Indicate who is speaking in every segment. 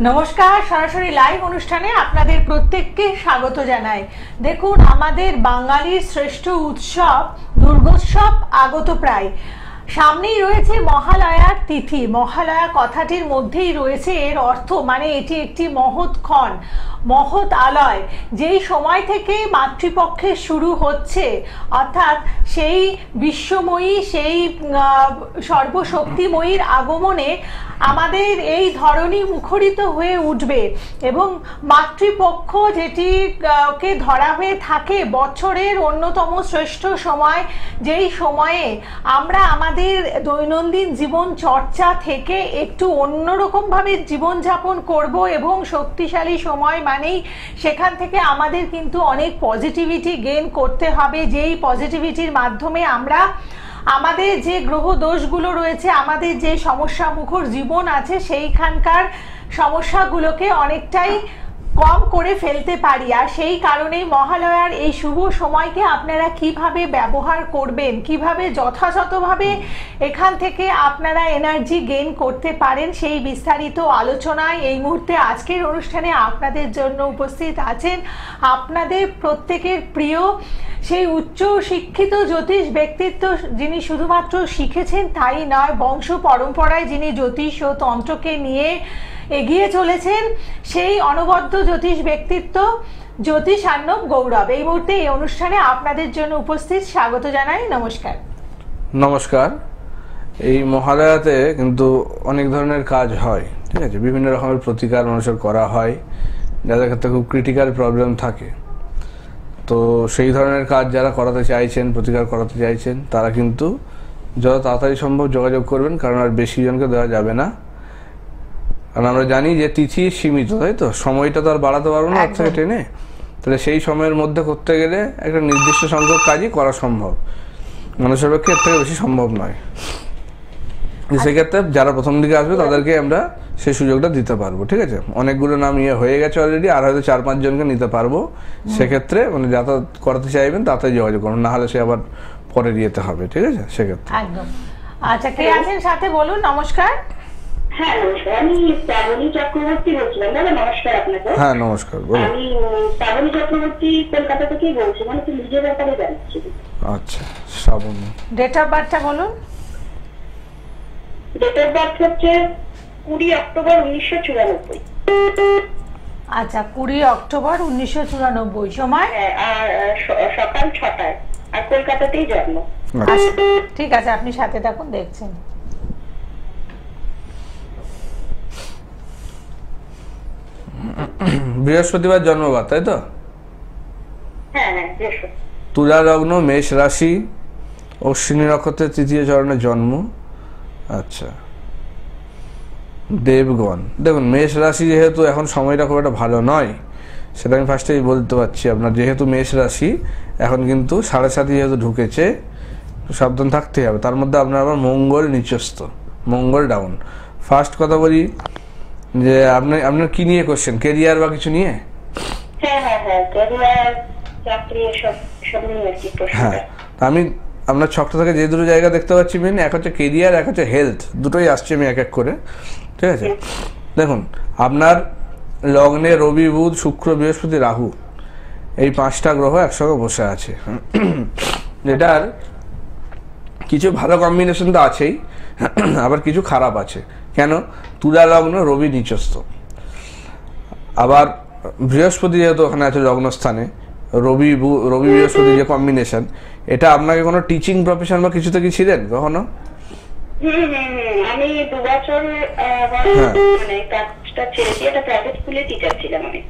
Speaker 1: নমস্কার, সরাসরি লাইভ অনুষ্ঠানে আপনাদের প্রত্যেককে স্বাগত জানাই। দেখুন, আমাদের বাঙালির শ্রেষ্ঠ উৎসব দুর্গোৎসব আগত প্রায়। সামনেই রয়েছে মহালয়ার তিথি। মহালয়া কথাটির মধ্যেই রয়েছে এর অর্থ, মানে এটি একটি মহৎ ক্ষণ, মহৎ আলয়। যেই সময় থেকে মাতৃপক্ষে শুরু হচ্ছে, অর্থাৎ সেই বিশ্বময়ী, সেই সর্বশক্তিময়ীর আগমনে আমাদের এই ধরনী মুখরিত হয়ে উঠবে। এবং মাতৃপক্ষ যেটিকে ধরা হয়ে থাকে বছরের অন্যতম শ্রেষ্ঠ সময়, যেই সময়ে আমরা আমাদের দৈনন্দিন জীবন চর্চা থেকে একটু অন্যরকমভাবে জীবনযাপন করব, এবং শক্তিশালী সময় মানেই সেখান থেকে আমাদের কিন্তু অনেক পজিটিভিটি গেইন করতে হবে, যেই পজিটিভিটির মাধ্যমে আমরা আমাদের যে গ্রহ দোষগুলো রয়েছে, আমাদের যে সমস্যা মুখর জীবন আছে, সেইখানকার সমস্যাগুলোকে অনেকটাই কম করে ফেলতে পারি। আর সেই কারণেই মহালয়ার এই শুভ সময়কে আপনারা কিভাবে ব্যবহার করবেন, কিভাবে যথাযথভাবে এখান থেকে আপনারা এনার্জি গেইন করতে পারেন, সেই বিস্তারিত আলোচনায় এই মুহূর্তে আজকের অনুষ্ঠানে আপনাদের জন্য উপস্থিত আছেন আপনাদের প্রত্যেকের প্রিয় সেই উচ্চ শিক্ষিত জ্যোতিষ ব্যক্তিত্ব, যিনি শুধুমাত্র শিখেছেন তাই নয়, বংশ পরম্পরায় যিনি জ্যোতিষ ও তন্ত্রকে নিয়ে এগিয়ে চলেছেন, সেই অনবদ্য জ্যোতিষ ব্যক্তিত্ব জ্যোতিষার্ণব গৌরব এই মুহূর্তে এই অনুষ্ঠানে আপনাদের জন্য উপস্থিত। স্বাগত জানাই। নমস্কার।
Speaker 2: নমস্কার। এই মহালয়াতে কিন্তু অনেক ধরনের কাজ হয়, ঠিক আছে, বিভিন্ন রকমের প্রতিকার মানুষের করা হয়, যাদের ক্ষেত্রে খুব ক্রিটিক্যাল প্রবলেম থাকে। তো সেই ধরনের কাজ যারা করাতে চাইছেন, প্রতিকার করাতে চাইছেন, তারা কিন্তু যত তাড়াতাড়ি সম্ভব যোগাযোগ করবেন, কারণ আর বেশি জনকে দেওয়া যাবে না। কারণ আমরা জানি যে তিথি সীমিত, তাই তো, সময়টা তো আর বাড়াতে পারবো না থেকে টেনে। তাহলে সেই সময়ের মধ্যে করতে গেলে একটা নির্দিষ্ট সংখ্যক কাজই করা সম্ভব, মানুষের পক্ষে এর থেকে বেশি সম্ভব নয়। সেক্ষেত্রে যারা প্রথম দিকে আসবে তাদেরকে আমরা সেই সুযোগটা দিতে পারবো, ঠিক আছে। অনেকগুলো নাম হয়ে গেছে অলরেডি, আর হয়তো 4-5 জনকে নিতে পারবো। সেক্ষেত্রে মানে যাতায়াত করাতে চাইবেন তাড়াতাড়ি যোগাযোগ করুন, না হলে সে আবার পরে দিতে হবে, ঠিক আছে। সেক্ষেত্রে
Speaker 1: একদম। আচ্ছা, কে আছেন সাথে বলুন। নমস্কার।
Speaker 3: হ্যাঁ নমস্কার, আমি শ্রাবণী চক্রবর্তী বলছিলাম। দাদা নমস্কার আপনাকে।
Speaker 2: হ্যাঁ নমস্কার, বলুন।
Speaker 3: আমি শ্রাবণী চক্রবর্তী কলকাতা থেকেই বলছি, মানে একটু নিজের ব্যাপারে জানছি।
Speaker 2: আচ্ছা, শ্রাবণী।
Speaker 1: ডেট অফ বার্থটা বলুন।
Speaker 3: ডেট অফ বার্থ হচ্ছে 20 অক্টোবর 1994।
Speaker 1: আচ্ছা, 20 অক্টোবর 1994। সময়?
Speaker 3: আর সকাল 6টায়, আর কলকাতাতেই জন্ম।
Speaker 1: আচ্ছা, ঠিক আছে, আপনি সাথে থাকুন, দেখছেন।
Speaker 2: বৃহস্পতিবার জন্মবার, তাই তো?
Speaker 3: হ্যাঁ হ্যাঁ, বৃহস্পতি।
Speaker 2: তুলা লগ্ন, মেষ রাশি, অশ্বিনী নক্ষত্রের তৃতীয় চরণে জন্ম। আচ্ছা, দেবগণ। দেখুন, মেষ রাশি যেহেতু এখন সময়টা খুব একটা ভালো নয়, সেটা আমি ফার্স্টেই বলতে পারছি আপনার। যেহেতু মেষ রাশি এখন কিন্তু 7.5 যেহেতু ঢুকেছে, সাবধান থাকতেই হবে। তার মধ্যে আপনার আবার মঙ্গল নিচস্থ, মঙ্গল ডাউন। ফার্স্ট কথা বলি যে আপনার কি নিয়ে কোশ্চেন, কেরিয়ার বা কিছু নিয়ে?
Speaker 3: হ্যাঁ হ্যাঁ হ্যাঁ, কেরিয়ার, চাকরি, সব নিয়ে আর কি প্রশ্ন।
Speaker 2: হ্যাঁ, আমি আপনার ছকটা থেকে যে দুটো জায়গা দেখতে পাচ্ছি মেন, এক হচ্ছে কেরিয়ার, এক হচ্ছে হেলথ। দুটোই আসছে আমি এক এক করে, ঠিক আছে। দেখুন, আপনার লগ্নে রবি, বুধ, শুক্র, বৃহস্পতি, রাহু, এই 5টা গ্রহ একসঙ্গে বসে আছে। যেটার কিছু ভালো কম্বিনেশন তো আছেই, আবার কিছু খারাপ আছে। কেন? তুলা লগ্ন, রবি নিচস্থ, আবার বৃহস্পতি যেহেতু ওখানে আছে লগ্নস্থানে, রবি বৃহস্পতি যে কম্বিনেশন, এটা আপনাকে কোনো টিচিং প্রফেশন বা কিছুতে কি ছিলেন কখনো?
Speaker 3: আমি 2 বছর মানে কাজটা ছেড়ে দিয়ে একটা প্রাইভেট স্কুলে টিচার ছিলাম আমি।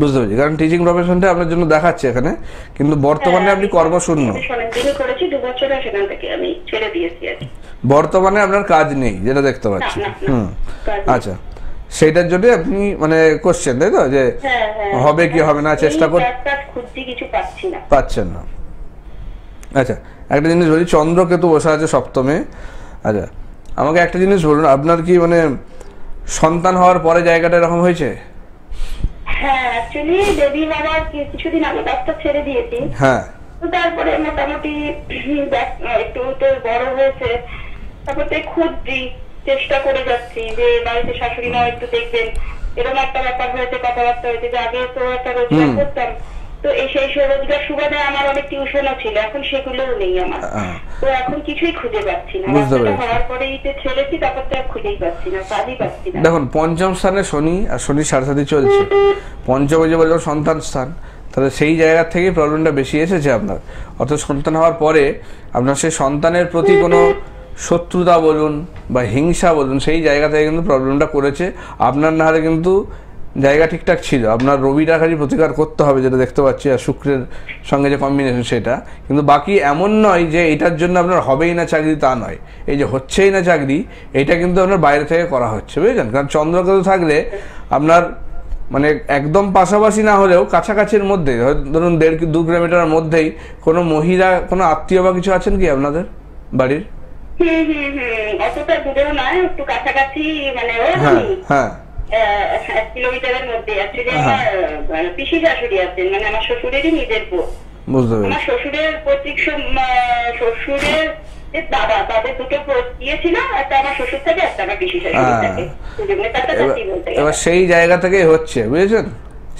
Speaker 2: বুঝতে পেরেছি, কারণ টিচিং প্রফেশনটা আপনার জন্য দেখাচ্ছে এখানে, কিন্তু বর্তমানে আপনি কর্মশূন্য।
Speaker 3: করেছি 2 বছর, সেখান থেকে আমি ছেড়ে দিয়েছি আর কি।
Speaker 2: বর্তমানে আপনার কাজ নেই, যেটা দেখতে পাচ্ছি। আচ্ছা, সেইটার জন্য আপনি মানে কোশ্চেন, তাই তো, যে হবে কি হবে না, চেষ্টা
Speaker 3: খুঁজছি, কিছু পাচ্ছি না,
Speaker 2: পাচ্ছেন না। আচ্ছা, একটা জিনিস বলি, চন্দ্রকেতু বসে আছে সপ্তমে। আচ্ছা, আমাকে একটা জিনিস বলুন, আপনার কি মানে সন্তান হওয়ার পরে জায়গাটা এরকম হয়েছে?
Speaker 3: হ্যাঁ, অ্যাকচুয়ালি বেবি বাবার কিছুদিন আগে ডাক্তার ছেড়ে দিয়েছি।
Speaker 2: হ্যাঁ,
Speaker 3: তো তারপরে মোটামুটি একটু তো বড় হয়েছে, তারপর তো খুঁজছি চেষ্টা করে যাচ্ছি যে বাড়িতে শাশুড়ি মা একটু দেখবেন, এরকম একটা ব্যাপার হয়েছে, কথাবার্তা হয়েছে যে আগে তো একটা রোজগার করতাম, তো এই সেই রোজগার সুবাদে আমার অনেক টিউশনও ছিল, এখন সেগুলোও নেই আমার, তো এখন কিছুই খুঁজে পাচ্ছি না। বাচ্চাটা হওয়ার পরেই যে ছেড়েছি, তারপর তো আর খুঁজেই পাচ্ছি না, কাজই পাচ্ছি না।
Speaker 2: দেখুন পঞ্চম স্থানে শনি, আর শনি সাড়ে চলছে, পঞ্চমে যে বললাম সন্তান স্থান, তাহলে সেই জায়গা থেকেই প্রবলেমটা বেশি এসেছে আপনার। অর্থাৎ সন্তান হওয়ার পরে আপনার সেই সন্তানের প্রতি কোনো শত্রুতা বলুন বা হিংসা বলুন, সেই জায়গা থেকে কিন্তু প্রবলেমটা করেছে। আপনার না হলে কিন্তু জায়গা ঠিকঠাক ছিল, আপনার রবিটা খালি প্রতিকার করতে হবে, যেটা দেখতে পাচ্ছি, আর শুক্রের সঙ্গে যে কম্বিনেশন সেটা। কিন্তু বাকি এমন নয় যে এটার জন্য আপনার হবেই না চাকরি, তা নয়। এই যে হচ্ছেই না চাকরি, এটা কিন্তু আপনার বাইরে থেকে করা হচ্ছে, বুঝলেন? কারণ চন্দ্রকেতু থাকলে আপনার মানে একদম পাশাপাশি না হলেও কাছাকাছির মধ্যে, ধরুন 1.5-2 কিলোমিটারের মধ্যেই কোনো মহিলা, কোনো আত্মীয় বা কিছু আছেন কি আপনাদের বাড়ির?
Speaker 3: অতটা দূরেও নয়, একটু কাছাকাছি, মানে
Speaker 2: হ্যাঁ
Speaker 3: 1 কিলোমিটারের মধ্যে। অ্যাকচুয়ালি আমার পিসি শাশুড়ি আছেন, মানে আমার শ্বশুরেরই নিজের বউ।
Speaker 2: বুঝতে পেরেছি।
Speaker 3: আমার শ্বশুরের পৈতৃক শ্বশুরের দাদা, তাদের দুটো ইয়ে ছিল, একটা আমার শ্বশুর থাকে, একটা আমার পিসি শাশুড়ি থাকে।
Speaker 2: এবার সেই জায়গা থেকে হচ্ছে, বুঝেছেন?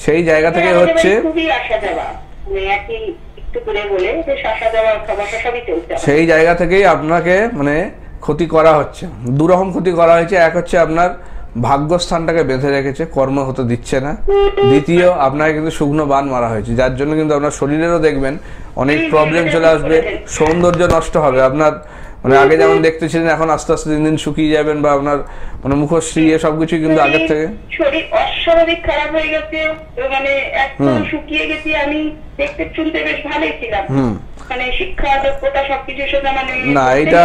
Speaker 2: সেই জায়গা থেকে হচ্ছে,
Speaker 3: খুবই আসা যাওয়া, মানে একই একটু করে বলে যে আসা যাওয়া খাবার সবই চলছে। সেই
Speaker 2: জায়গা থেকেই আপনাকে মানে ক্ষতি করা হচ্ছে। দুরকম ক্ষতি করা হয়েছে। এক হচ্ছে আপনার ভাগ্যস্থানটাকে বেঁধে রেখেছে, কর্ম হতে দিচ্ছে না। দ্বিতীয়, আপনাকে কিন্তু শুকনো বান মারা হয়েছে, যার জন্য কিন্তু আপনার শরীরেরও দেখবেন অনেক প্রবলেম চলে আসবে, সৌন্দর্য নষ্ট হবে আপনার। মানে আগে যেমন দেখতেছিলেন, এখন আস্তে আস্তে দিন দিন শুকিয়ে যাবেন, বা আপনার মানে মুখশ্রী সবকিছু কিন্তু আগের থেকে
Speaker 3: শরীর অস্বাভাবিক খারাপ হয়ে গেছে, মানে একদম শুকিয়ে গেছি। আমি দেখতে শুনতে বেশ ভালোই ছিলাম, মানে শিক্ষা যোগ্যতা সবকিছুর সাথে মানে
Speaker 2: না, এটা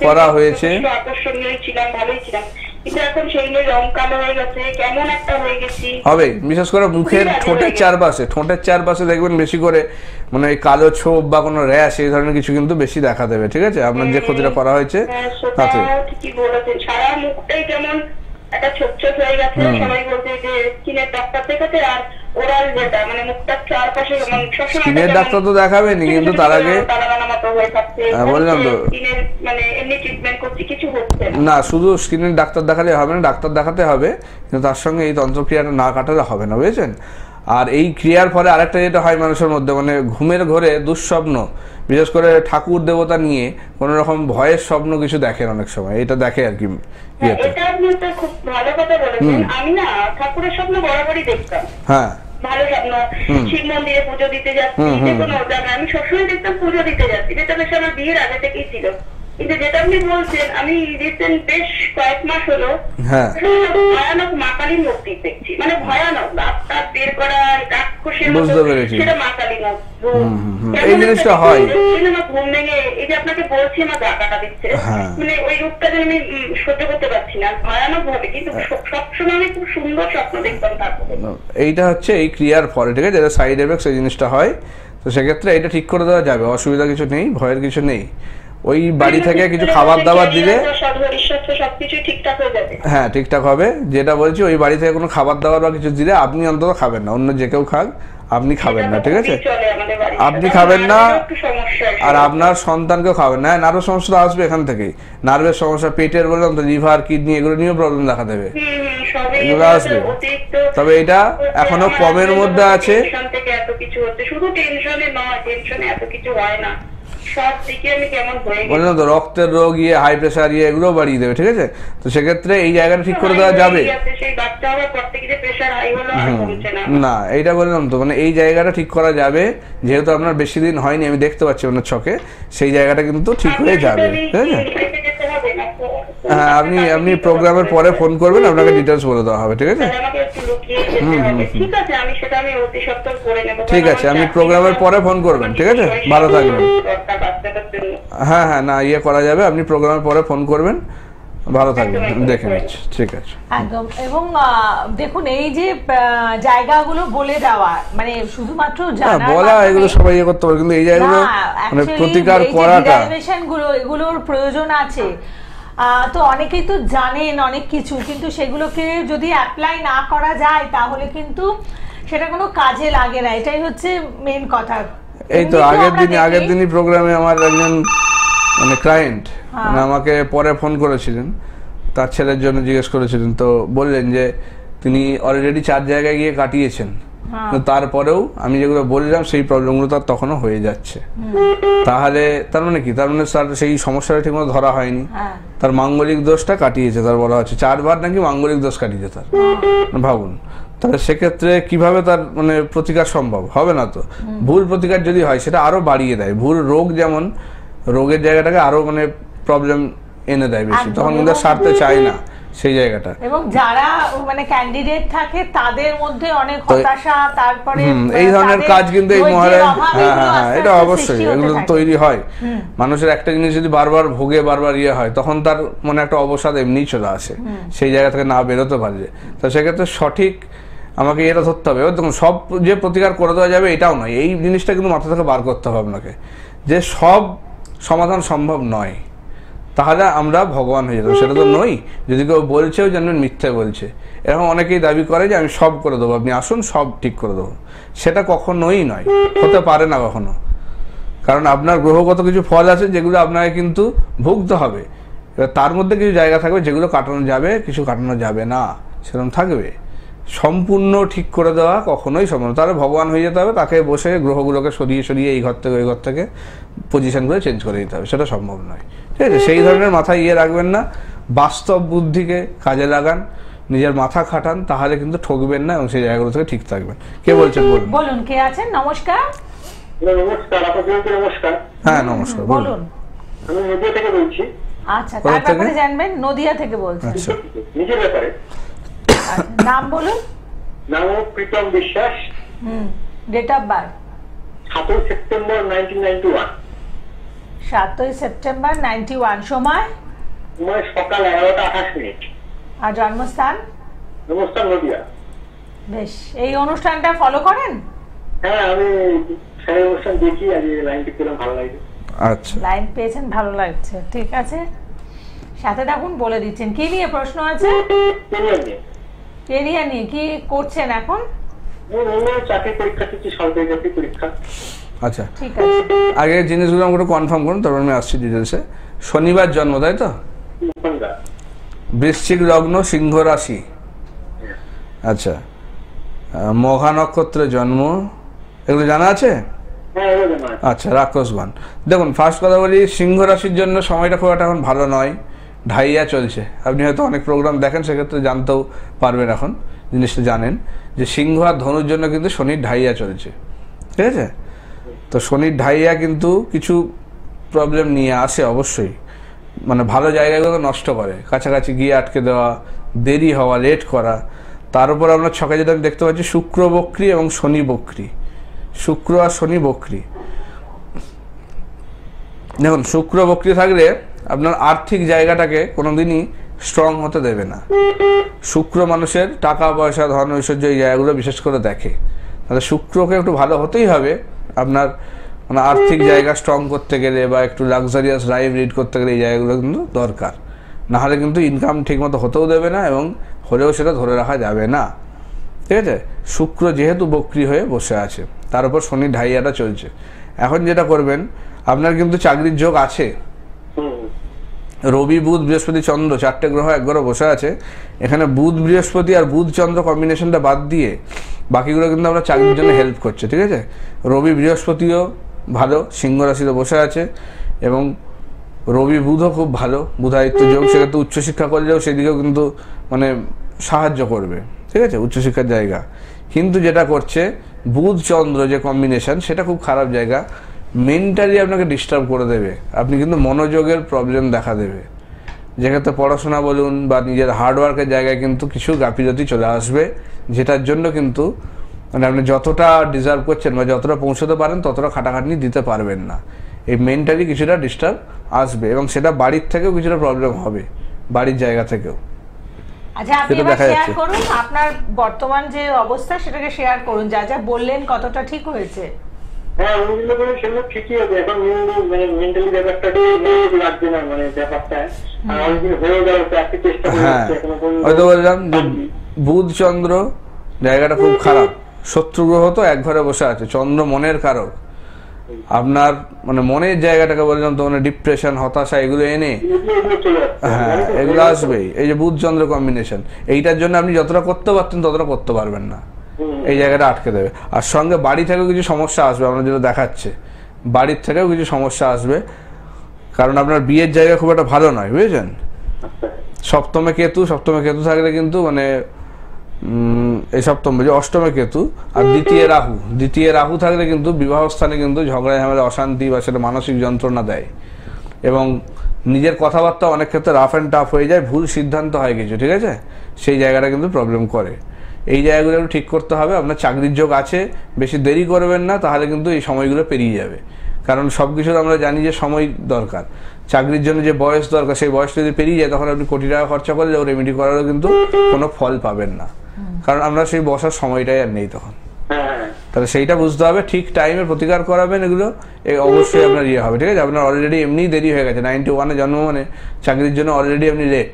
Speaker 2: করা হয়েছে,
Speaker 3: আকর্ষণীয় ছিলাম, ভালোই ছিলাম, কিন্তু এখন সেই রং কালো হয়ে গেছে, কেমন একটা হয়ে গেছি
Speaker 2: হবে। বিশেষ করে মুখের ঠোঁটের চারপাশে দেখবেন বেশি করে মানে কালো ছোপ বা কোনো র্যাশ, এই ধরনের কিছু কিন্তু বেশি দেখা দেবে। ঠিক আছে, আপনার যে ক্ষতিটা করা হয়েছে তাতে
Speaker 3: ঠিকই বলেছেন। সারা মুখটাই কেমন একটা ছোট ছোট হয়ে গেছে, সবাই বলছে যে স্কিনের ডাক্তার দেখাতে, আর ওরাল যেটা মানে মুখটার চারপাশে
Speaker 2: স্কিনের ডাক্তার তো দেখাবেনি, কিন্তু তার আগে বললাম তো
Speaker 3: মানে এমনি ট্রিটমেন্ট করছি, কিছু হচ্ছে
Speaker 2: না। শুধু স্কিনের ডাক্তার দেখালে হবে না, ডাক্তার দেখাতে হবে, কিন্তু তার সঙ্গে এই তন্ত্রক্রিয়াটা না কাটালে হবে না, বুঝেছেন? আর এই ক্রিয়ার ফলে আরেকটা যেটা হয় মানুষের মধ্যে, মানে ঘুমের ঘরে দুঃস্বপ্ন, বিশেষ করে ঠাকুর দেবতা নিয়ে কোনো রকম ভয়ের স্বপ্ন কিছু দেখেন অনেক সময়, এটা দেখে আর কি।
Speaker 3: এটা আপনি তো খুব ভালো কথা বলেছেন। আমি না ঠাকুরের স্বপ্ন বরাবরই দেখতাম,
Speaker 2: হ্যাঁ
Speaker 3: ভালো স্বপ্ন, শিব মন্দিরে পুজো দিতে যাচ্ছি, যে কোনো জায়গায় আমি সবসময় দেখতাম পুজো দিতে যাচ্ছি, যেটা বেশ আমার বিয়ের আগে থেকেই ছিল। কিন্তু যেটা আপনি বলছেন, আমি রিসেন্ট বেশ কয়েক মাস হলো ভয়ানক মা কালীর মূর্তি দেখছি, মানে ভয়ানক রাস্তা বের করা রাক্ষসের মতো, সেটা মা কালী
Speaker 2: এই জিনিসটা হয়।
Speaker 3: ঘুম ভেঙে এই যে আপনাকে বলছি আমার গা কাটা দিচ্ছে, মানে ওই রূপটা যেন আমি সহ্য করতে পারছি না ভয়ানক ভাবে, কিন্তু সবসময় আমি খুব সুন্দর স্বপ্ন দেখতাম। তারপরে
Speaker 2: এইটা হচ্ছে এই ক্রিয়ার ফলে, ঠিক আছে, যেটা সাইড এফেক্ট সেই জিনিসটা হয়। তো সেক্ষেত্রে এটা ঠিক করে দেওয়া যাবে, অসুবিধা কিছু নেই, ভয়ের কিছু নেই। ওই বাড়ি থেকে কিছু খাবার দাবার দিলে হ্যাঁ ঠিকঠাক হবে। যেটা বলছি, ওই বাড়ি থেকে কোনো খাবার দাবার বা কিছু দিলে আপনি অন্তত খাবেন না, অন্য যে কেউ খাক, আপনি খাবেন না, ঠিক আছে? আপনি খাবেন না, আর আপনার সন্তানকেও খাবেন না। নার্ভের সমস্যা আসবে এখান থেকেই, নার্ভের সমস্যা, পেটের বললাম তো, লিভার, কিডনি, এগুলো নিয়েও প্রবলেম দেখা দেবে, এগুলো আসবে। তবে এটা এখনো কমের মধ্যে আছে। বললাম তো, রক্তের রোগ, হাই প্রেশার, এগুলো বাড়িয়ে দেবে, ঠিক আছে? তো সেক্ষেত্রে এই জায়গাটা ঠিক করে দেওয়া যাবে না। এইটা বললাম তো, মানে এই জায়গাটা ঠিক করা যাবে, যেহেতু আপনার বেশি দিন হয়নি, আমি দেখতে পাচ্ছি আপনার ছকে, সেই জায়গাটা কিন্তু ঠিক হয়ে যাবে, ঠিক আছে? হ্যাঁ, আপনি প্রোগ্রামের পরে ফোন করবেন, আপনাকে ডিটেলস বলে দেওয়া হবে, ঠিক আছে? ঠিক আছে, আপনি প্রোগ্রামের পরে ফোন করবেন, ঠিক আছে? ভালো থাকবেন। হ্যাঁ হ্যাঁ, না করা যাবে, আপনি প্রোগ্রামের পরে ফোন করবেন, ভালো থাকবেন, দেখে নিচ্ছি, ঠিক আছে
Speaker 1: একদম। এবং দেখুন, এই যে জায়গাগুলো বলে দেওয়া, মানে শুধুমাত্র জানা
Speaker 2: বলা, এগুলো সবাই করতে পারে, কিন্তু এই জায়গাগুলো মানে প্রতিকার করাটা,
Speaker 1: এগুলোর প্রয়োজন আছে। তো অনেকেই তো জানেন অনেক কিছু, কিন্তু সেগুলোকে যদি অ্যাপ্লাই না করা যায় তাহলে কিন্তু সেটা কোনো কাজে লাগে না, এটাই হচ্ছে মেন কথা।
Speaker 2: এই তো আগের দিনই প্রোগ্রামে আমার একজন মানে ক্লায়েন্ট মানে আমাকে পরে ফোন করেছিলেন, তার ছেলের জন্য জিজ্ঞেস করেছিলেন, তো বললেন যে তিনি অলরেডি 4 জায়গায় গিয়ে কাটিয়েছেন, তারপরেও আমি যেগুলো বললাম সেই প্রবলেমগুলো তার তখনও হয়ে যাচ্ছে। তাহলে তার মানে কি, তার মানে তার সেই সমস্যাটা ঠিকমতো ধরা হয়নি, তার মাঙ্গলিক দোষটা কাটিয়েছে, তার বলা হচ্ছে 4 বার নাকি মাঙ্গলিক দোষ কাটিয়েছে তার। ভাবুন, তাহলে সেক্ষেত্রে কিভাবে তার মানে প্রতিকার সম্ভব হবে না। তো ভুল প্রতিকার যদি হয় সেটা আরো বাড়িয়ে দেয়, ভুল রোগ যেমন রোগের জায়গাটাকে আরো মানে প্রবলেম এনে দেয় বেশি, তখন কিন্তু সারতে চায় না সেই জায়গাটা।
Speaker 1: এবং যারা মানে ক্যান্ডিডেট থাকে তাদের মধ্যে অনেক হতাশা, তারপরে
Speaker 2: এই ধরনের কাজ কিন্তু এই মহারাজ, হ্যাঁ এটা অবশ্যই এগুলো তৈরি হয়। মানুষের একটা জিনিস যদি বারবার ভোগে, বারবার হয়, তখন তার মনে একটা অবসাদ এমনি চলে আসে সেই জায়গা থেকে না বেরোতে পারলে। তো সেক্ষেত্রে সঠিক আমাকে এটা ধরতে হবে। দেখুন, সব যে প্রতিকার করে দেওয়া যাবে এটাও নয়, এই জিনিসটা কিন্তু মাথা থেকে বার করতে হবে আপনাকে, যে সব সমাধান সম্ভব নয়, তাহলে আমরা ভগবান হয়ে যেতাম, সেটা তো নই। যদি কেউ বলছেও জানবেন মিথ্যে বলছে, এরকম অনেকেই দাবি করে যে আমি সব করে দেবো, আপনি আসুন সব ঠিক করে দেবো, সেটা কখনোই নয়, হতে পারে না কখনো। কারণ আপনার গ্রহগত কিছু ফল আছে যেগুলো আপনাকে কিন্তু ভুগতে হবে, এবার তার মধ্যে কিছু জায়গা থাকবে যেগুলো কাটানো যাবে, কিছু কাটানো যাবে না, সেরকম থাকবে। সম্পূর্ণ ঠিক করে দেওয়া কখনোই সম্ভব, তাহলে ভগবান হয়ে যেতে হবে, তাকে বসে গ্রহগুলোকে সরিয়ে সরিয়ে এই ঘর থেকে ওই ঘর থেকে পজিশনগুলো চেঞ্জ করে দিতে হবে, সেটা সম্ভব নয়। ঠিক আছে, সেই ধরনের মাথায় রাখবেন না, বাস্তব বুদ্ধিকে কাজে লাগান, নিজের মাথা খাটান, তাহলে কিন্তু ঠকবেন না এবং সেই জায়গাগুলো থেকে ঠিক থাকবেন। কে বলছেন বলুন?
Speaker 1: বলুন, কে আছেন? নমস্কার।
Speaker 3: নমস্কার, আপনাকে নমস্কার।
Speaker 2: হ্যাঁ নমস্কার, বলুন।
Speaker 3: আমি নদিয়া থেকে বলছি।
Speaker 1: আচ্ছা, তার ব্যাপারে জানবেন? নদিয়া থেকে বলছেন।
Speaker 2: আচ্ছা,
Speaker 3: নিজের ব্যাপারে
Speaker 1: নাম বলুন।
Speaker 3: নাম Pritam Biswas.
Speaker 1: Date of birth
Speaker 3: 7 September 1991।
Speaker 1: 7 September 91। সময়?
Speaker 3: সময় সকাল 11:28।
Speaker 1: আর জন্মস্থান?
Speaker 3: নমস্কার, নদিয়া।
Speaker 1: বেশ, এই অনুষ্ঠানটা ফলো করেন?
Speaker 3: হ্যাঁ, আমি সেই অনুষ্ঠান দেখি, আজ লাইনটি পেলাম, ভালো লাগে।
Speaker 2: আচ্ছা,
Speaker 1: লাইন পেয়েছেন, ভালো লাগছে, ঠিক আছে, সাথে থাকুন, বলে দিচ্ছেন। কি নিয়ে প্রশ্ন আছে? কেরিয়ার নিয়ে। কি করছেন এখন?
Speaker 3: চাকরি পরীক্ষা দিচ্ছি, সরকারি চাকরি পরীক্ষা।
Speaker 2: আচ্ছা
Speaker 1: ঠিক আছে,
Speaker 2: আগে জিনিসগুলো আমাকে কনফার্ম করুন, তারপর আমি আসছি ডিটেলসে। শনিবার জন্ম, তাই তো? বৃশ্চিক লগ্ন, সিংহ রাশি। আচ্ছা, মঘা নক্ষত্রে জন্ম, এগুলো জানা আছে? আচ্ছা, রাক্ষসগণ। দেখুন, ফার্স্ট কথা বলি, সিংহ রাশির জন্য সময়টা খুব একটা এখন ভালো নয়, ঢাইয়া চলছে। আপনি হয়তো অনেক প্রোগ্রাম দেখেন, সেক্ষেত্রে জানতেও পারবেন, এখন জিনিসটা জানেন যে সিংহ আর ধনুর জন্য কিন্তু শনির ঢাইয়া চলছে, ঠিক আছে? তো শনির ঢাইয়া কিন্তু কিছু প্রবলেম নিয়ে আসে অবশ্যই, মানে ভালো জায়গাগুলোকে নষ্ট করে, কাছাকাছি গিয়ে আটকে দেওয়া, দেরি হওয়া, লেট করা। তার উপর আমরা ছকে যেটা দেখতে পাচ্ছি, শুক্র বক্রী এবং শনি বক্রী, শুক্র আর শনি বক্রী। দেখুন, শুক্র বক্রী থাকলে আপনার আর্থিক জায়গাটাকে কোনোদিনই স্ট্রং হতে দেবে না। শুক্র মানুষের টাকা পয়সা, ধন ঐশ্বর্য এই জায়গাগুলো বিশেষ করে দেখে, তাহলে শুক্রকে একটু ভালো হতেই হবে আপনার, মানে আর্থিক জায়গা স্ট্রং করতে গেলে বা একটু লাক্সারিয়াস লাইফ লিড করতে গেলে এই জায়গাগুলো কিন্তু দরকার, নাহলে কিন্তু ইনকাম ঠিকমতো হতেও দেবে না এবং হলেও সেটা ধরে রাখা যাবে না, ঠিক আছে? শুক্র যেহেতু বক্রী হয়ে বসে আছে, তার উপর শনির ঢাইয়াটা চলছে। এখন যেটা করবেন, আপনার কিন্তু চাকরির যোগ আছে, রবি বুধ বৃহস্পতি চন্দ্র 4টে গ্রহ একবারে বসে আছে। এখানে বুধ বৃহস্পতি আর বুধ চন্দ্র কম্বিনেশনটা বাদ দিয়ে বাকিগুলো কিন্তু আমরা চাকরির জন্য হেল্প করছে, ঠিক আছে? রবি বৃহস্পতিও ভালো, সিংহ রাশিতে বসে আছে, এবং রবি বুধও খুব ভালো, বুধায়িত্ব যোগ, সেক্ষেত্রে উচ্চশিক্ষা করলেও সেদিকেও কিন্তু মানে সাহায্য করবে, ঠিক আছে, উচ্চশিক্ষার জায়গা। কিন্তু যেটা করছে বুধ চন্দ্র যে কম্বিনেশন, সেটা খুব খারাপ জায়গা, মেন্টালি আপনাকে ডিস্টার্ব করে দেবে, আপনি কিন্তু মনোযোগের প্রবলেম দেখা দেবে, যেক্ষেত্রে পড়াশোনা বলুন বা নিজের হার্ডওয়ার্কের জায়গায় কিন্তু কিছু গাফিলতি চলে আসবে, যেটার জন্য কিন্তু মানে আপনি যতটা ডিজার্ভ করছেন বা যতটা পৌঁছতে পারেন ততটা খাটাখাটনি দিতে পারবেন না। এই মেন্টালি কিছুটা ডিস্টার্ব আসবে, এবং সেটা বাড়ির থেকেও কিছুটা প্রবলেম হবে, বাড়ির জায়গা থেকেও।
Speaker 1: আচ্ছা, আপনি এবার শেয়ার করুন আপনার বর্তমান যে অবস্থা, সেটাকে শেয়ার করুন, যা যা বললেন কতটা ঠিক হয়েছে।
Speaker 3: হ্যাঁ, ওইগুলো করে সেগুলো ঠিকই হবে। এখন মানে মেন্টালি ব্যাপারটা লাগছে না, মানে ব্যাপারটা আর অনেকদিন হয়ে গেল, একটু চেষ্টা করছি।
Speaker 2: হয়তো বললাম যে বুধ চন্দ্র জায়গাটা খুব খারাপ, শত্রু গ্রহ তো এক ঘরে বসে আছে, চন্দ্র মনের কারক, আপনার মানে মনের জায়গাটাকে বললাম তো, মানে ডিপ্রেশন, হতাশা এগুলো এনে, হ্যাঁ এগুলো আসবেই। এই যে বুধ চন্দ্র কম্বিনেশন, এইটার জন্য আপনি যতটা করতে পারতেন ততটা করতে পারবেন না, এই জায়গাটা আটকে দেবে। আর সঙ্গে বাড়ি থেকেও কিছু সমস্যা আসবে, আপনার যেটা দেখাচ্ছে বাড়ির থেকেও কিছু সমস্যা আসবে, কারণ আপনার বিয়ের জায়গা খুব একটা ভালো নয়, বুঝেছেন। সপ্তমে কেতু থাকলে কিন্তু মানে এই সপ্তম যে অষ্টমে কেতু আর দ্বিতীয় রাহু থাকলে কিন্তু বিবাহ স্থানে কিন্তু ঝগড়া ঝামেলা, অশান্তি বা সেটা মানসিক যন্ত্রণা দেয়, এবং নিজের কথাবার্তা অনেক ক্ষেত্রে রাফ অ্যান্ড টাফ হয়ে যায়, ভুল সিদ্ধান্ত হয় কিছু, ঠিক আছে, সেই জায়গাটা কিন্তু প্রবলেম করে। এই জায়গাগুলো একটু ঠিক করতে হবে। আপনার চাকরির যোগ আছে, বেশি দেরি করবেন না, তাহলে কিন্তু এই সময়গুলো পেরিয়ে যাবে। কারণ সব কিছুর আমরা জানি যে সময় দরকার, চাকরির জন্য যে বয়স দরকার সেই বয়সটা যদি পেরিয়ে যায় তখন আপনি কোটি টাকা খরচা করলে রেমেডি করারও কিন্তু কোনো ফল পাবেন না, কারণ আমরা সেই বসার সময়টাই আর নেই তখন। তাহলে সেইটা বুঝতে হবে, ঠিক টাইমে প্রতিকার করাবেন, এগুলো অবশ্যই আপনার ইয়ে হবে, ঠিক আছে। আপনার অলরেডি এমনি দেরি হয়ে গেছে, 91-এ জন্ম, মানে চাকরির জন্য অলরেডি আপনি লেট,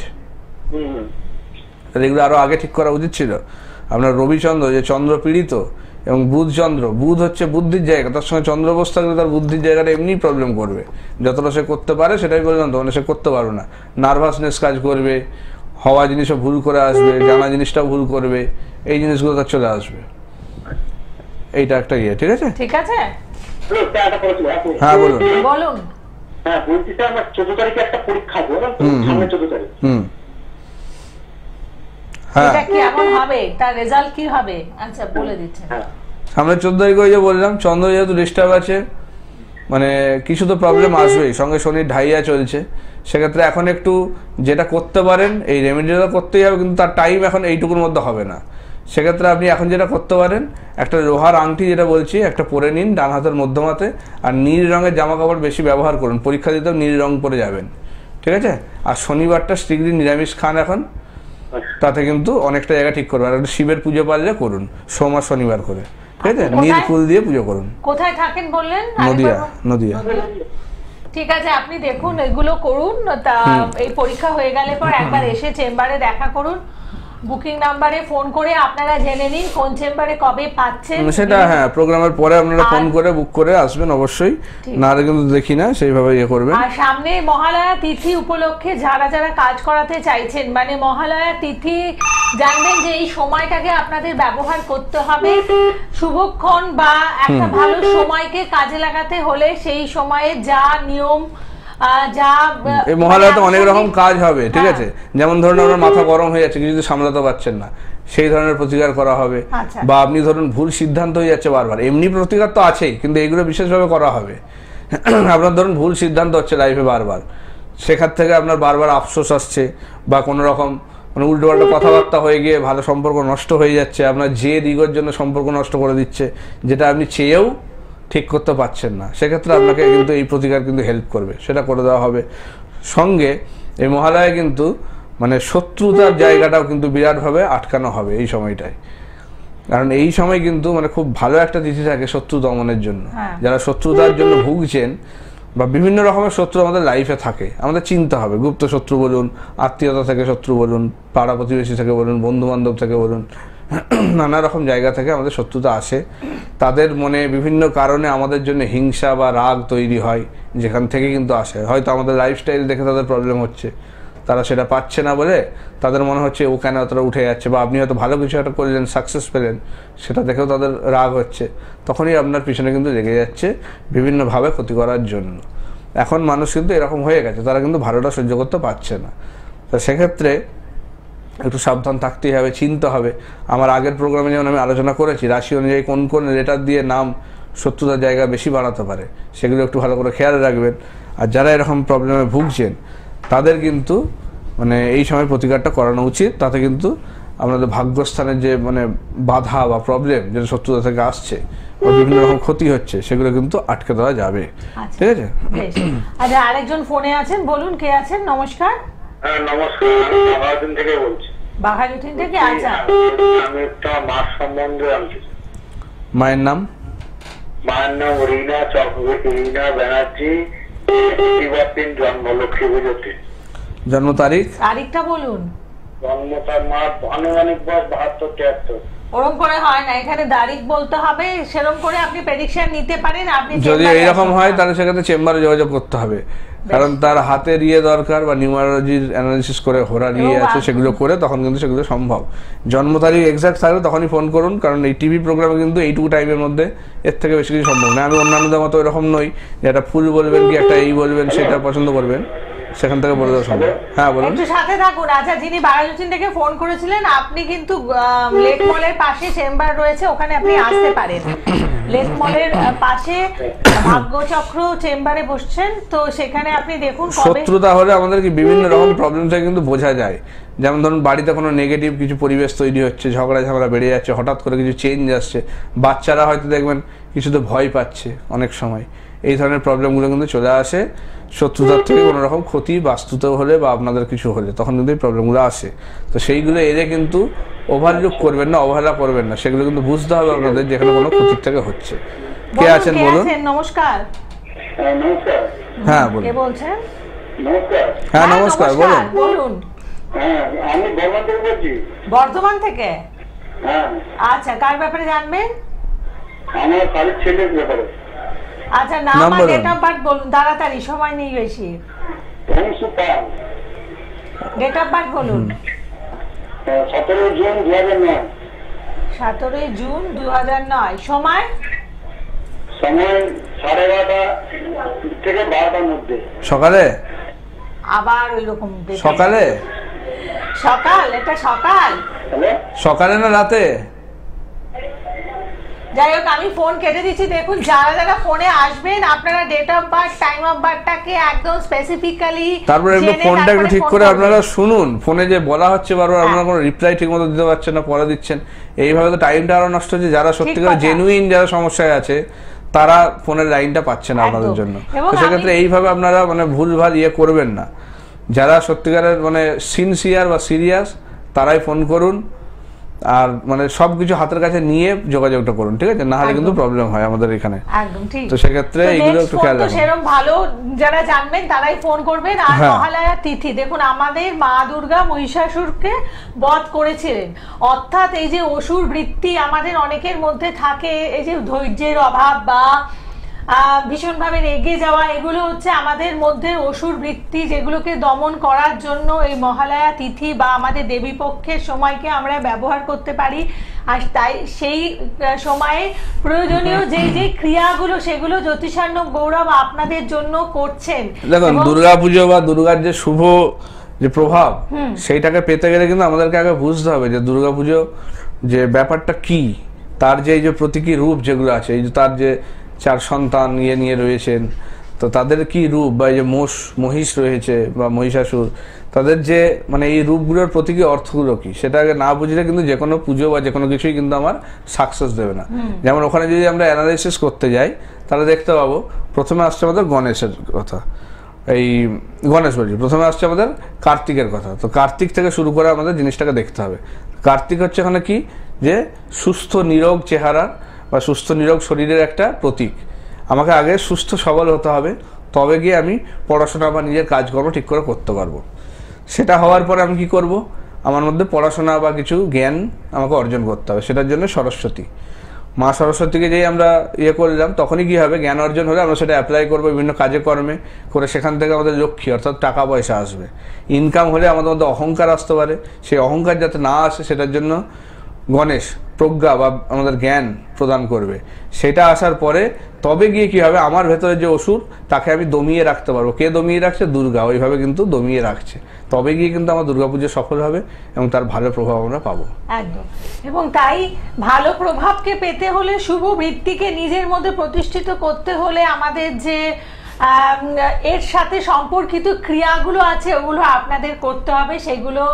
Speaker 2: তাহলে এগুলো আরো আগে ঠিক করা উচিত ছিল। আপনার রবিচন্দ্র যে চন্দ্র পীড়িত, এবং বুধ হচ্ছে বুদ্ধির জায়গা, তার সঙ্গে চন্দ্র বস থাকলে তার বুদ্ধির জায়গাটা এমনি প্রবলেম করবে, যতটা সে করতে পারে সেটাই বললাম তো, মানে সে করতে পারবে না, নার্ভাসনেস কাজ করবে, হওয়া জিনিসও ভুল করে আসবে, জানা জিনিসটাও ভুল করবে, এই জিনিসগুলো তার চলে আসবে। এইটা একটা ইয়ে, ঠিক আছে।
Speaker 1: ঠিক আছে,
Speaker 2: হ্যাঁ বলুন।
Speaker 4: হ্যাঁ বলছি স্যার, আমার 14 তারিখে একটা পরীক্ষা আছে, সামনে 14 তারিখ।
Speaker 1: এটা কেমন হবে, তার রেজাল্ট কি হবে? আচ্ছা বলে দিচ্ছেন।
Speaker 2: সামনে 14 তারিখ ওই যে বললাম, চন্দ্র যেহেতু ডিস্টার্ব আছে, মানে কিছু তো প্রবলেম আসবেই, সঙ্গে শনির ঢাইয়া চলছে, সেক্ষেত্রে এখন একটু যেটা করতে পারেন, এই রেমেডিটা করতেই হবে, কিন্তু তার টাইম এখন এইটুকুর মধ্যে হবে না। সেক্ষেত্রে আপনি এখন যেটা করতে পারেন, একটা লোহার আংটি যেটা বলছি একটা পরে নিন ডান হাতের মধ্যমাতে, আর নীল রঙের জামা কাপড় বেশি ব্যবহার করুন, পরীক্ষা দিতেও নীল রং পরে যাবেন, ঠিক আছে। আর শনিবারটা স্ট্রিক্টলি নিরামিষ খান এখন, তাতে কিন্তু অনেকটা জায়গা ঠিক করবে। আর শিবের পুজো পারলে করুন সোম আর শনিবার করে, ঠিক আছে, নীল ফুল দিয়ে পুজো করুন।
Speaker 1: কোথায় থাকেন বললেন?
Speaker 2: নদিয়া।
Speaker 1: ঠিক আছে, আপনি দেখুন এগুলো করুন, তা এই পরীক্ষা হয়ে গেলে পর একবার এসে চেম্বারে দেখা করুন, বুকিং নাম্বারে ফোন করে আপনারা জেনে নিন কোন চেম্বারে কবে পাচ্ছেন
Speaker 2: সেটা। হ্যাঁ, প্রোগ্রামের পরে আপনারা ফোন করে বুক করে আসবেন অবশ্যই, না হলে কিন্তু দেখি না সেইভাবে ইয়ে করবেন।
Speaker 1: আর সামনে মহালয়া তিথি উপলক্ষে যারা যারা কাজ করাতে চাইছেন, মানে মহালয়া তিথি জানবেন যে এই সময়টাকে আপনাদের ব্যবহার করতে হবে, শুভক্ষণ বা একটা ভালো সময়কে কাজে লাগাতে হলে সেই সময়ে যা নিয়ম,
Speaker 2: এই মহালয়াতে অনেক রকম কাজ হবে, ঠিক আছে। যেমন ধরুন আপনার মাথা গরম হয়ে যাচ্ছে, কিছু সামলাতে পারছেন না, সেই ধরনের প্রতিকার করা হবে। বা আপনি ধরুন ভুল সিদ্ধান্ত হয়ে যাচ্ছে বারবার, এমনি প্রতিকার তো আছেই, কিন্তু এগুলো বিশেষভাবে করা হবে। আপনার ধরুন ভুল সিদ্ধান্ত হচ্ছে লাইফে বারবার, সেখান থেকে আপনার বারবার আফসোস আসছে, বা কোনো রকম মানে উল্টোপাল্টা কথাবার্তা হয়ে গিয়ে ভালো সম্পর্ক নষ্ট হয়ে যাচ্ছে, আপনার যে দিগের জন্য সম্পর্ক নষ্ট করে দিচ্ছে, যেটা আপনি চেয়েও ঠিক করতে পারছেন না, সেক্ষেত্রে আপনাকে কিন্তু এই প্রতিকার কিন্তু হেল্প করবে, সেটা করে দেওয়া হবে। সঙ্গে এই মহালয়া কিন্তু মানে শত্রুতার জায়গাটাও কিন্তু বিরাটভাবে আটকানো হবে এই সময়টায়, কারণ এই সময় কিন্তু মানে খুব ভালো একটা তিথি থাকে শত্রু দমনের জন্য। যারা শত্রুতার জন্য ভুগছেন বা বিভিন্ন রকমের শত্রু আমাদের লাইফে থাকে, আমাদের চিন্তা হবে, গুপ্ত শত্রু বলুন, আত্মীয়তা থেকে শত্রু বলুন, পাড়া প্রতিবেশী থেকে বলুন, বন্ধু বান্ধব থেকে বলুন, নানা রকম জায়গা থেকে আমাদের শত্রুতা আসে। তাদের মনে বিভিন্ন কারণে আমাদের জন্য হিংসা বা রাগ তৈরি হয়, যেখান থেকে কিন্তু আসে। হয়তো আমাদের লাইফস্টাইল দেখে তাদের প্রবলেম হচ্ছে, তারা সেটা পাচ্ছে না বলে তাদের মনে হচ্ছে ও কেন অতটা উঠে যাচ্ছে, বা আপনি হয়তো ভালো কিছু একটা করলেন, সাকসেস পেলেন, সেটা দেখেও তাদের রাগ হচ্ছে, তখনই আপনার পিছনে কিন্তু লেগে যাচ্ছে বিভিন্নভাবে ক্ষতি করার জন্য। এখন মানুষ কিন্তু এরকম হয়ে গেছে, তারা কিন্তু ভালোটা সহ্য করতে পারছে না। তো সেক্ষেত্রে একটু সাবধান থাকতেই হবে, চিনতে হবে। আমার আগের প্রোগ্রামে যেমন আমি আলোচনা করেছি রাশি অনুযায়ী কোন কোন লেটার দিয়ে নাম শত্রুতার জায়গা বেশি বাড়াতে পারে, সেগুলো একটু ভালো করে খেয়াল রাখবেন। আর যারা এরকম প্রবলেমে ভুগছেন তাদের কিন্তু মানে এই সময় প্রতিকারটা করানো উচিত, তাতে কিন্তু আপনাদের ভাগ্যস্থানের যে মানে বাধা বা প্রবলেম যেটা শত্রুতা থেকে আসছে বা বিভিন্ন রকম ক্ষতি হচ্ছে, সেগুলো কিন্তু আটকে দেওয়া যাবে। ঠিক আছে।
Speaker 1: আচ্ছা, আরেকজন ফোনে আছেন, বলুন কে আছেন? নমস্কার।
Speaker 4: নমস্কার, আমি বাঘাযতীন থেকে বলছি।
Speaker 1: বাঘাযতীন থেকে? আচ্ছা,
Speaker 4: আমি একটা মার সম্বন্ধে জানছি।
Speaker 2: মায়ের নাম?
Speaker 4: মায়ের নাম রীনা চক্রবর্তী, রীনা ব্যানার্জি, দিন জন্ম, লক্ষ্মী পুজোতে।
Speaker 2: জন্ম তারিখ?
Speaker 1: তারিখটা বলুন।
Speaker 4: জন্ম তার মার আনুমানিক বয়স 72-73।
Speaker 1: ওরকম করে হয় না, এখানে তারিখ বলতে হবে, সেরকম করে আপনি প্রেডিকশন নিতে পারেন। আপনি
Speaker 2: যদি এইরকম হয় তাহলে সেক্ষেত্রে চেম্বারে যোগাযোগ করতে হবে, কারণ তার হাতের দরকার বা নিউমারোলজির অ্যানালিসিস করে হোরার আছে সেগুলো করে তখন কিন্তু সেগুলো সম্ভব। জন্ম তারিখ এক্সাক্ট থাকলে তখনই ফোন করুন, কারণ এই টিভি প্রোগ্রামে কিন্তু এইটুকু টাইমের মধ্যে এর থেকে বেশি কিছু সম্ভব না। আমি অন্যান্যদের মতো এরকম নই যে একটা ফুল বলবেন কি একটা বলবেন সেটা পছন্দ করবেন, সেখান থেকে বলে দেওয়া সম্ভব। হ্যাঁ বলুন।
Speaker 1: একটু সাথে থাকুন। আচ্ছা, যিনি বারাজুচিন থেকে ফোন করেছিলেন, আপনি কিন্তু লেক মলের পাশে চেম্বার রয়েছে, ওখানে আপনি আসতে পারেন। লেক মলের পাশে ভাগ্যচক্র চেম্বারে বসছেন, তো সেখানে আপনি দেখুন।
Speaker 2: শত্রুতা হলে আমাদের কি বিভিন্ন রকম প্রবলেম থেকে কিন্তু বোঝা যায়। যেমন ধরুন বাড়িতে কোনো নেগেটিভ কিছু পরিবেশ তৈরি হচ্ছে, ঝগড়া বেড়ে যাচ্ছে, হঠাৎ করে কিছু চেঞ্জ আসছে, বাচ্চারা হয়তো দেখবেন কিছুতে ভয় পাচ্ছে, অনেক সময় এই ধরনের প্রবলেমগুলো কিন্তু চলে আসে শত্রুতার থেকে। কোনো রকম ক্ষতি বাস্তুতেও হলে বা আপনাদের কিছু হলে তখন কিন্তু এই প্রবলেমগুলো আসে। তো সেইগুলো এলে কিন্তু ওভারলুক করবেন না, অবহেলা করবেন না, সেগুলো কিন্তু বুঝতে হবে আপনাদের যেখানে কোনো ক্ষতির থেকে হচ্ছে। কে আছেন বলুন?
Speaker 1: নমস্কার।
Speaker 4: নমস্কার।
Speaker 2: হ্যাঁ বলুন।
Speaker 1: কে বলছেন?
Speaker 4: নমস্কার।
Speaker 2: হ্যাঁ নমস্কার, বলুন।
Speaker 1: বলুন।
Speaker 4: হ্যাঁ, আমি বর্ধমান থেকে বলছি।
Speaker 1: বর্ধমান থেকে?
Speaker 4: হ্যাঁ।
Speaker 1: আচ্ছা, কার ব্যাপারে জানবেন?
Speaker 4: আমার বাড়ির ছেলের ব্যাপারে।
Speaker 1: আচ্ছা, নাম আর ডেট অফ বার্থ বলুন, তাড়াতাড়ি, সময় নেই বেশি। ডেট অফ বার্থ বলুন।
Speaker 4: 17 জুন 2009।
Speaker 1: 17 জুন 2009। সময়?
Speaker 4: সময় 11:30 থেকে 12টার মধ্যে।
Speaker 2: সকালে?
Speaker 1: আবার ওই রকম
Speaker 2: সকালে?
Speaker 1: সকাল? এটা সকাল?
Speaker 2: সকালে না রাতে?
Speaker 1: যাই হোক, আমি ফোন কেটে দিচ্ছি। দেখুন, যারা যারা ফোনে আসবেন, আপনারা date of birth, time of বার্থটাকে একদম স্পেসিফিক্যালি
Speaker 2: তারপরে একটু ফোনটা একটু ঠিক করে আপনারা শুনুন। ফোনে যে বলা হচ্ছে বারবার আপনারা কোনো রিপ্লাই ঠিকমতো দিতে পারছেন না, পরে দিচ্ছেন, এইভাবে তো টাইমটা আরো নষ্ট হচ্ছে। যারা সত্যিকার জেনুইন যারা সমস্যায় আছে তারা ফোনের লাইনটা পাচ্ছে না আপনাদের জন্য। তো সেক্ষেত্রে এইভাবে আপনারা মানে ভুলভাল করবেন না। যারা সত্যিকারের মানে সিনসিয়ার বা সিরিয়াস তারাই ফোন করুন, আর মানে সবকিছু হাতের কাছে নিয়ে যোগাযোগটা করুন, ঠিক আছে? না হলে কিন্তু প্রবলেম হয় আমাদের এখানে।
Speaker 1: একদম ঠিক।
Speaker 2: তো সেক্ষেত্রে এইগুলো একটু খেয়াল রাখুন।
Speaker 1: সেরকম ভালো যারা জানবেন তারাই ফোন করবেন। আর মহালয়া তিথি, দেখুন আমাদের মা দুর্গা মহিষাসুরকে বধ করেছিলেন, অর্থাৎ এই যে অসুর বৃত্তি আমাদের অনেকের মধ্যে থাকে, এই যে ধৈর্যের অভাব বা ভীষণভাবে রেগে যাওয়া, এগুলো হচ্ছে আমাদের মধ্যে অসুর বৃত্তি, যেগুলোকে দমন করার জন্য এই মহালয়া তিথি বা আমাদের দেবীপক্ষের সময়কে আমরা ব্যবহার করতে পারি। আর তাই সেই সময়ে প্রয়োজনীয় যে যে ক্রিয়াগুলো সেগুলো জ্যোতিষার্ণব গৌরব আপনাদের জন্য করছেন।
Speaker 2: দেখুন, দুর্গাপুজো বা দুর্গার যে শুভ যে প্রভাব, সেইটাকে পেতে গেলে কিন্তু আমাদেরকে আগে বুঝতে হবে যে দুর্গাপুজো যে ব্যাপারটা কি, তার যে এই যে প্রতীকী রূপ যেগুলো আছে, এই যে তার যে 4 সন্তান নিয়ে রয়েছেন, তো তাদের কি রূপ, বা এই যে মহিষ রয়েছে বা মহিষাসুর, তাদের যে মানে এই রূপগুলোর প্রতীকী অর্থগুলো কি, সেটা আগে না বুঝলে কিন্তু যে কোনো পুজো বা যে কোনো কিছুই কিন্তু আমার সাকসেস দেবে না। যেমন ওখানে যদি আমরা অ্যানালাইসিস করতে যাই তাহলে দেখতে পাবো প্রথমে আসছে আমাদের গণেশের কথা, এই গণেশ বলছি, প্রথমে আসছে আমাদের কার্তিকের কথা। তো কার্তিক থেকে শুরু করে আমাদের জিনিসটাকে দেখতে হবে। কার্তিক হচ্ছে এখানে কি, যে সুস্থ নিরোগ চেহারা বা সুস্থ নিরোগ শরীরের একটা প্রতীক। আমাকে আগে সুস্থ সবল হতে হবে, তবে গিয়ে আমি পড়াশোনা বা নিজের কাজকর্ম ঠিক করে করতে পারবো। সেটা হওয়ার পরে আমি কি করব, আমার মধ্যে পড়াশোনা বা কিছু জ্ঞান আমাকে অর্জন করতে হবে। সেটার জন্য সরস্বতী, মা সরস্বতীকে যেই আমরা করলাম, তখনই কি হবে, জ্ঞান অর্জন হলে আমরা সেটা অ্যাপ্লাই করবো বিভিন্ন কাজে কর্মে করে, সেখান থেকে আমাদের লক্ষ্মী অর্থাৎ টাকা পয়সা আসবে। ইনকাম হলে আমাদের মধ্যে অহংকার আসতে পারে, সেই অহংকার যাতে না আসে সেটার জন্য গণেশ প্রজ্ঞা বা আমাদের জ্ঞান প্রদান করবে। সেটা আসার পরে তবে গিয়ে কি হবে, আমার ভেতরে যে অসুর তাকে আমি দমিয়ে রাখতে পারবো। কে দমিয়ে রাখছে? দুর্গা, ওইভাবে কিন্তু দমিয়ে রাখছে। তবে গিয়ে কিন্তু আমার দুর্গাপুজো সফল হবে এবং তার ভালো প্রভাব আমরা পাবো।
Speaker 1: একদম। এবং তাই ভালো প্রভাবকে পেতে হলে, শুভ বৃত্তিকে নিজের মধ্যে প্রতিষ্ঠিত করতে হলে আমাদের যে এর সাথে সম্পর্কিত ক্রিয়াগুলো আছে ওগুলো আপনাদের করতে হবে। সেগুলো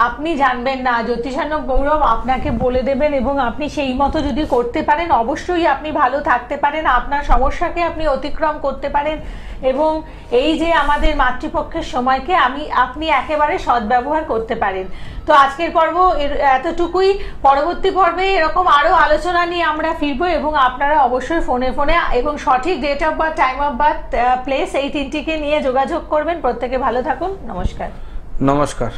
Speaker 1: আপনি জানবেন না, জ্যোতিষার্ণব গৌরব আপনাকে বলে দেবেন এবং আপনি সেই মতো যদি করতে পারেন অবশ্যই আপনি ভালো থাকতে পারেন, আপনার সমস্যাকে আপনি অতিক্রম করতে পারেন এবং এই যে আমাদের মাতৃপক্ষের সময়কে আপনি একেবারে সদ্ব্যবহার করতে পারেন। তো আজকের পর্ব এতটুকুই। পরবর্তী পর্বে এরকম আরো আলোচনা নিয়ে আমরা ফিরবো এবং আপনারা অবশ্যই ফোনে এবং সঠিক date of birth, time of birth, place, এই তিনটিকে নিয়ে যোগাযোগ করবেন। প্রত্যেকে ভালো থাকুন। নমস্কার।
Speaker 2: নমস্কার।